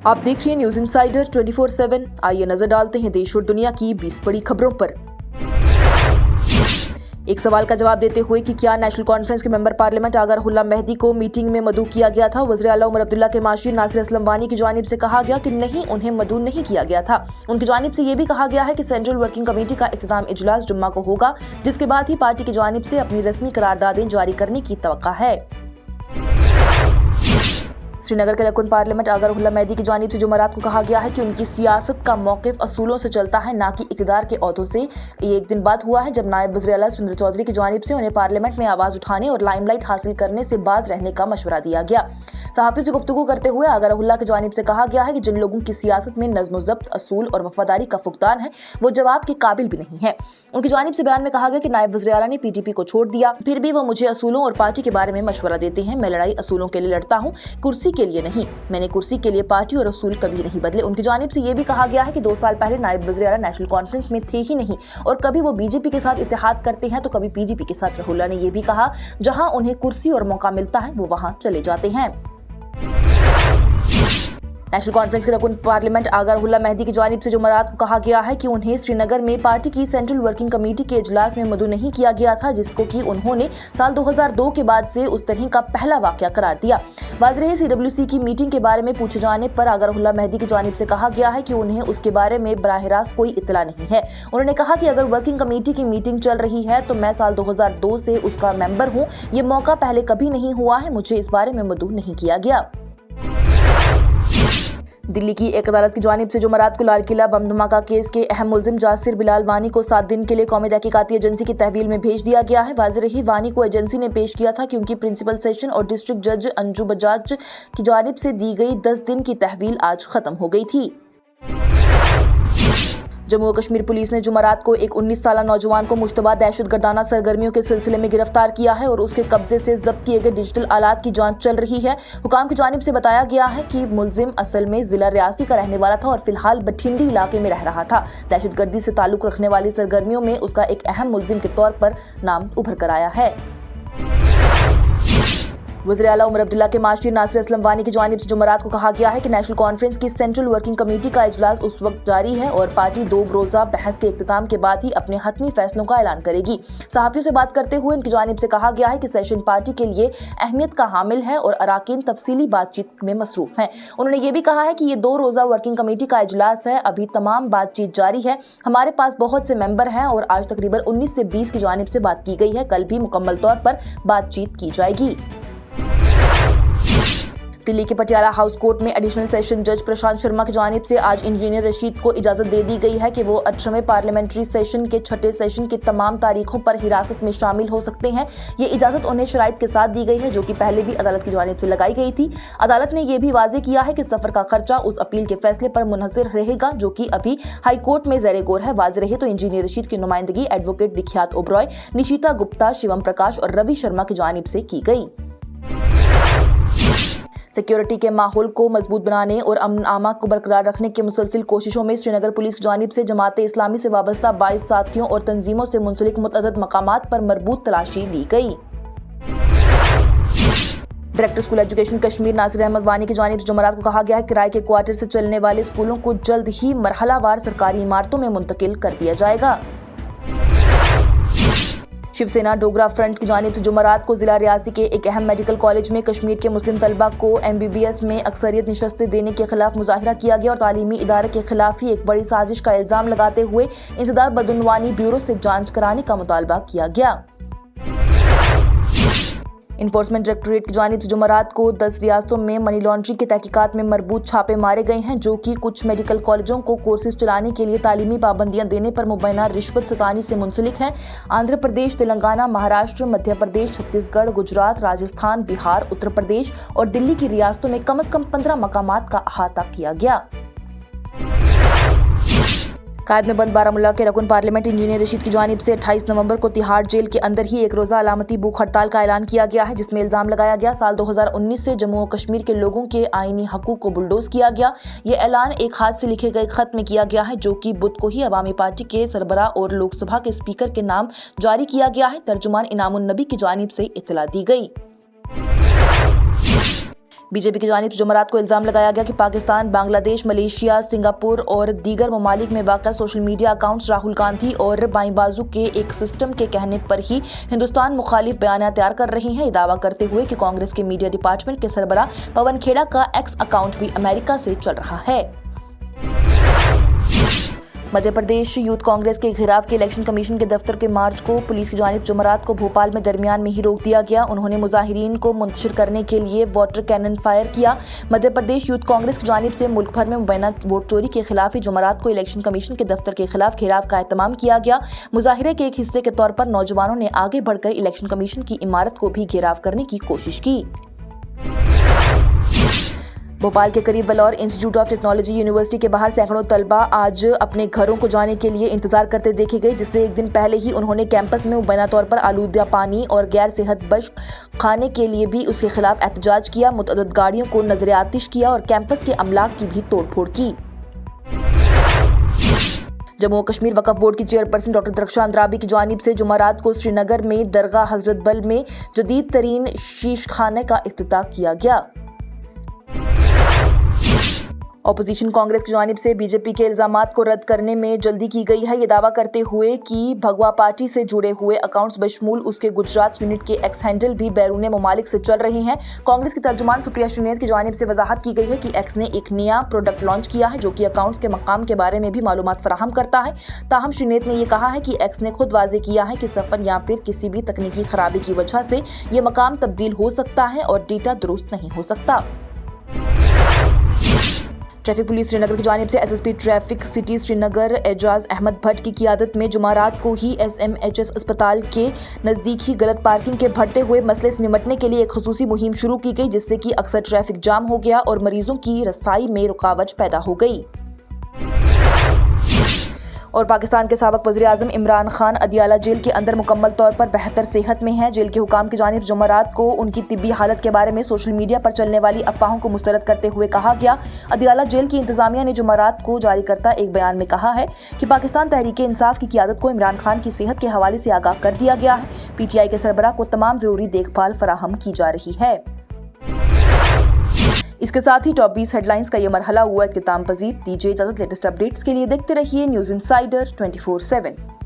आप देख रहे हैं न्यूज इंसाइडर 24/7। आइए नजर डालते हैं देश और दुनिया की 20 बड़ी खबरों पर। एक सवाल का जवाब देते हुए कि क्या नेशनल कॉन्फ्रेंस के मेंबर पार्लियामेंट आगा रुहुल्लाह मेहदी को मीटिंग में मदऊ किया गया था, वज़ीर आला उमर अब्दुल्ला के माशीर नासिर असलम वानी की जानिब से कहा गया कि नहीं, उन्हें मदऊ नहीं किया गया था। उनकी जानिब से यह भी कहा गया है कि सेंट्रल वर्किंग कमेटी का इख्तिताम इजलास जुम्मा को होगा, जिसके बाद ही पार्टी की जानिब से अपनी रस्मी करारदादें जारी करने की तवक्का है। श्रीनगर के रकुन पार्लियामेंट आगा रुहुल्लाह मेहदी की जानिब से जुमेरात को कहा गया है कि उनकी सियासत का मौक़िफ़ असूलों से चलता है, ना कि इक़्तिदार के ओहदों से। ये एक दिन बाद हुआ है जब नायब वज़ीर आला सुरेंद्र चौधरी की जानिब से उन्हें पार्लियामेंट में आवाज़ उठाने और लाइमलाइट हासिल करने से बाज रहने का मशवरा दिया गया। सहाफ़ियों से गुफ्तगू करते हुए आगा रुहुल्लाह की जानिब से कहा गया है कि जिन लोगों की सियासत में नज़्म ज़ब्त, असूल और वफादारी का फुक़दान है, वो जवाब के काबिल भी नहीं है। उनकी जानिब से बयान में कहा गया कि नायब वज़ीर आला ने PTP को छोड़ दिया, फिर भी वो मुझे असूलों और पार्टी के बारे में मशवरा देते हैं। मैं लड़ाई असूलों के लिए लड़ता हूँ, कुर्सी के लिए नहीं। मैंने कुर्सी के लिए पार्टी और असूल कभी नहीं बदले। उनकी जानिब से ये भी कहा गया है कि 2 साल पहले नायब वज़ीर आला नेशनल कॉन्फ्रेंस में थे ही नहीं और कभी वो BJP के साथ इत्तेहाद करते हैं तो कभी PGP के साथ। रुहुल्लाह ने यह भी कहा, जहां उन्हें कुर्सी और मौका मिलता है वो वहां चले जाते हैं। नेशनल कॉन्फ्रेंस के रकुन पार्लियामेंट आगा रुहुल्लाह मेहदी की जानिब से जुमेरात को कहा गया है कि उन्हें श्रीनगर में पार्टी की सेंट्रल वर्किंग कमेटी के इजलास में मदऊ नहीं किया गया था, जिसको कि उन्होंने साल 2002 के बाद से उस तरह का पहला वाकया करार दिया। वाज़ेह CWC की मीटिंग के बारे में पूछे जाने पर आगा रुहुल्लाह मेहदी की जानिब से कहा गया है कि उन्हें उसके बारे में बराह रास्त कोई इत्तला नहीं है। उन्होंने कहा कि अगर वर्किंग कमेटी की मीटिंग चल रही है तो मैं साल 2002 से उसका मेंबर हूँ। ये मौका पहले कभी नहीं हुआ है, मुझे इस बारे में मदऊ नहीं किया गया। दिल्ली की एक अदालत की जानिब से जुमेरात को लाल किला बम धमाका केस के अहम मुल्जिम जासिर बिलाल वानी को 7 दिन के लिए कौमी तहकीकाती एजेंसी की तहवील में भेज दिया गया है। वाज़ेह वानी को एजेंसी ने पेश किया था क्योंकि प्रिंसिपल सेशन और डिस्ट्रिक्ट जज अंजू बजाज की जानिब से दी गई 10 दिन की तहवील आज खत्म हो गई थी। जम्मू और कश्मीर पुलिस ने जुमेरात को एक 19 साला नौजवान को मुश्तबा दहशतगर्दाना सरगर्मियों के सिलसिले में गिरफ्तार किया है और उसके कब्जे से जब्त किए गए डिजिटल आलात की जांच चल रही है। हुकाम की जानिब से बताया गया है कि मुल्जिम असल में जिला रियासी का रहने वाला था और फिलहाल बठिंडी इलाके में रह रहा था। दहशतगर्दी से ताल्लुक रखने वाली सरगर्मियों में उसका एक अहम मुल्जिम के तौर पर नाम उभर कर आया है। वज़ीर आला उमर अब्दुल्ला के माशीर नासिर असलम वानी की जानिब से जुमेरात को कहा गया है कि नेशनल कॉन्फ्रेंस की सेंट्रल वर्किंग कमेटी का इजलास उस वक्त जारी है और पार्टी 2 रोज़ा बहस के इख्तिताम के बाद ही अपने हतमी फैसलों का ऐलान करेगी। सहाफ़ियों से बात करते हुए उनकी जानिब से कहा गया है कि सेशन पार्टी के लिए अहमियत का हामिल है और अराकीन तफसीली बातचीत में मसरूफ हैं। उन्होंने ये भी कहा है कि ये 2 रोज़ा वर्किंग कमेटी का इजलास है, अभी तमाम बातचीत जारी है। हमारे पास बहुत से मेंबर हैं और आज तकरीबन 19 से 20 की जानिब से बात की गई है। कल भी मुकम्मल तौर पर बातचीत की जाएगी। दिल्ली के पटियाला हाउस कोर्ट में एडिशनल सेशन जज प्रशांत शर्मा की जानिब से आज इंजीनियर रशीद को इजाजत दे दी गई है कि वो 18वें पार्लियामेंट्री सेशन के 6ठे सेशन की तमाम तारीखों पर हिरासत में शामिल हो सकते हैं। ये इजाजत उन्हें शराइत के साथ दी गई है, जो कि पहले भी अदालत की जानिब से लगाई गई थी। अदालत ने यह भी वाज़ेह किया है कि सफर का खर्चा उस अपील के फैसले पर मुनहसर रहेगा जो कि अभी हाई कोर्ट में ज़ेरे गौर है। वाज़ेह रहे तो इंजीनियर रशीद की नुमाइंदगी एडवोकेट विख्यात ओबरॉय, निशिता गुप्ता, शिवम प्रकाश और रवि शर्मा की जानिब से की गई। सिक्योरिटी के माहौल को मजबूत बनाने और अमन आमा को बरकरार रखने की मुसलसिल कोशिशों में श्रीनगर पुलिस की जानिब से जमात इस्लामी से वाबस्ता 22 साथियों और तंजीमों से मुंसलिक मुतअद्दिद मकामात पर मरबूत तलाशी ली गई। Director school education Kashmir Nasir Ahmad Wani की जानिब से जुमेरात को कहा गया है कि किराए के क्वार्टर से चलने वाले स्कूलों को जल्द ही मरहलावार सरकारी इमारतों में मुंतकिल कर दिया जाएगा। शिवसेना डोगरा फ्रंट की जानिब से जुमेरात को जिला रियासी के एक अहम मेडिकल कॉलेज में कश्मीर के मुस्लिम तलबा को MBBS में अक्सरियत नशस्तें देने के खिलाफ मुजाहिरा किया गया और तालीमी इदारे के खिलाफ ही एक बड़ी साजिश का इल्जाम लगाते हुए इंसदाद बदउनवानी ब्यूरो से जांच कराने का मुतालबा किया गया। इन्फोर्समेंट डायरेक्टोरेट की जानिब से जुमेरात को 10 रियासतों में मनी लॉन्ड्रिंग की तहकीकात में मरबूत छापे मारे गए हैं, जो कि कुछ मेडिकल कॉलेजों को कोर्सेज चलाने के लिए तालीमी पाबंदियां देने पर मुबैना रिश्वत सतानी से मुंसलिक हैं। आंध्र प्रदेश, तेलंगाना, महाराष्ट्र, मध्य प्रदेश, छत्तीसगढ़, गुजरात, राजस्थान, बिहार, उत्तर प्रदेश और दिल्ली की रियासतों में कम से कम 15 मकामात का अहाता किया गया। कायद में बंद बारामूला के रकुन पार्लियामेंट इंजीनियर रशीद की जानिब से 28 नवंबर को तिहाड़ जेल के अंदर ही एक रोज़ा अलामती भूख हड़ताल का ऐलान किया गया है, जिसमें इल्ज़ाम लगाया गया साल 2019 से जम्मू और कश्मीर के लोगों के आईनी हकूक़ को बुलडोज किया गया। ये ऐलान एक हाथ से लिखे गए खत में किया गया है, जो कि बुध को ही अवामी पार्टी के सरबराह और लोकसभा के स्पीकर के नाम जारी किया गया है। तर्जुमान इनामुन नबी की जानिब से इत्तला दी गई। बीजेपी की जानिब से जुमेरात को इल्जाम लगाया गया कि पाकिस्तान, बांग्लादेश, मलेशिया, सिंगापुर और दीगर ममालिक में वाक़ा social media accounts Rahul Gandhi और बाईं बाजू के एक सिस्टम के कहने पर ही हिंदुस्तान मुखालिफ बयान तैयार कर रही हैं, दावा करते हुए कि कांग्रेस के मीडिया डिपार्टमेंट के सरबराह पवन खेड़ा का एक्स अकाउंट भी अमेरिका से चल रहा है। मध्य प्रदेश यूथ कांग्रेस के घेराव के इलेक्शन कमीशन के दफ्तर के मार्च को पुलिस की जानिब जुमेरात को भोपाल में दरमियान में ही रोक दिया गया। उन्होंने मुजाहिरीन को मुंतशिर करने के लिए वाटर कैनन फायर किया। मध्य प्रदेश यूथ कांग्रेस की जानिब से मुल्क भर में मुबैना वोट चोरी के खिलाफ ही जुमेरात को इलेक्शन कमीशन के दफ्तर के खिलाफ घेराव का एहतमाम किया गया। मुजाहिरे के एक हिस्से के तौर पर नौजवानों ने आगे बढ़कर इलेक्शन कमीशन की इमारत को भी घेराव करने की कोशिश की। भोपाल के करीब वलौर इंस्टीट्यूट ऑफ टेक्नोलॉजी यूनिवर्सिटी के बाहर सैकड़ों तलबा आज अपने घरों को जाने के लिए इंतजार करते देखे गए, जिससे एक दिन पहले ही उन्होंने कैंपस में मुबैना तौर पर आलूदा पानी और गैर सेहतबख्श खाने के लिए भी उसके खिलाफ एहतजाज किया। मुतअद्दिद गाड़ियों को नजर आतिश किया और कैंपस के अमलाक की भी तोड़फोड़ की। जम्मू और कश्मीर वक्फ बोर्ड की चेयरपर्सन डॉक्टर दरख्शान अंद्राबी की जानिब से जुमेरात को श्रीनगर में दरगाह हजरत बल में जदीद तरीन शीशखाने का इफ्तिताह किया गया। ऑपोजिशन कांग्रेस की जानिब से बीजेपी के इल्जामात को रद्द करने में जल्दी की गई है, ये दावा करते हुए कि भगवा पार्टी से जुड़े हुए अकाउंट्स बशमूल उसके गुजरात यूनिट के एक्स हैंडल भी बैरून ममालिक से चल रहे हैं। कांग्रेस की तर्जुमान सुप्रिया श्रीनेत की जानिब से वजाहत की गई है कि एक्स ने एक नया प्रोडक्ट लॉन्च किया है जो कि अकाउंट्स के मकाम के बारे में भी मालूमात फराहम करता है। ताहम श्रीनेत ने यह कहा है कि एक्स ने खुद वाजे किया है कि सफर या फिर किसी भी तकनीकी खराबी की वजह से ये मकाम तब्दील हो सकता है और डेटा दुरुस्त नहीं हो सकता। ट्रैफिक पुलिस श्रीनगर की जानिब से SSP traffic city Srinagar Ejaz Ahmad Bhat की क़ियादत में जुमेरात को ही एसएमएचएस अस्पताल के नज़दीक ही गलत पार्किंग के बढ़ते हुए मसले से निपटने के लिए एक खुसूसी मुहिम शुरू की गई, जिससे कि अक्सर ट्रैफिक जाम हो गया और मरीजों की रसाई में रुकावट पैदा हो गई। और पाकिस्तान के साबिक़ वज़ीर-ए-आज़म इमरान खान अदियाला जेल के अंदर मुकम्मल तौर पर बेहतर सेहत में हैं। जेल के हुकाम की जानिब जुमेरात को उनकी तिब्बी हालत के बारे में सोशल मीडिया पर चलने वाली अफवाहों को मुस्तरद करते हुए कहा गया। अदियाला जेल की इंतजामिया ने जुमेरात को जारी करता एक बयान में कहा है कि पाकिस्तान तहरीक-ए-इंसाफ की क़ियादत को इमरान खान की सेहत के हवाले से आगाह कर दिया गया है। पीटीआई के सरबराह को तमाम ज़रूरी देखभाल फराहम की जा रही है। इसके साथ ही टॉप 20 हेडलाइंस का ये मरहला हुआ इख्तिताम पजीर। दीजिए इजाजत। लेटेस्ट अपडेट्स के लिए देखते रहिए न्यूज़ इंसाइडर 24/7।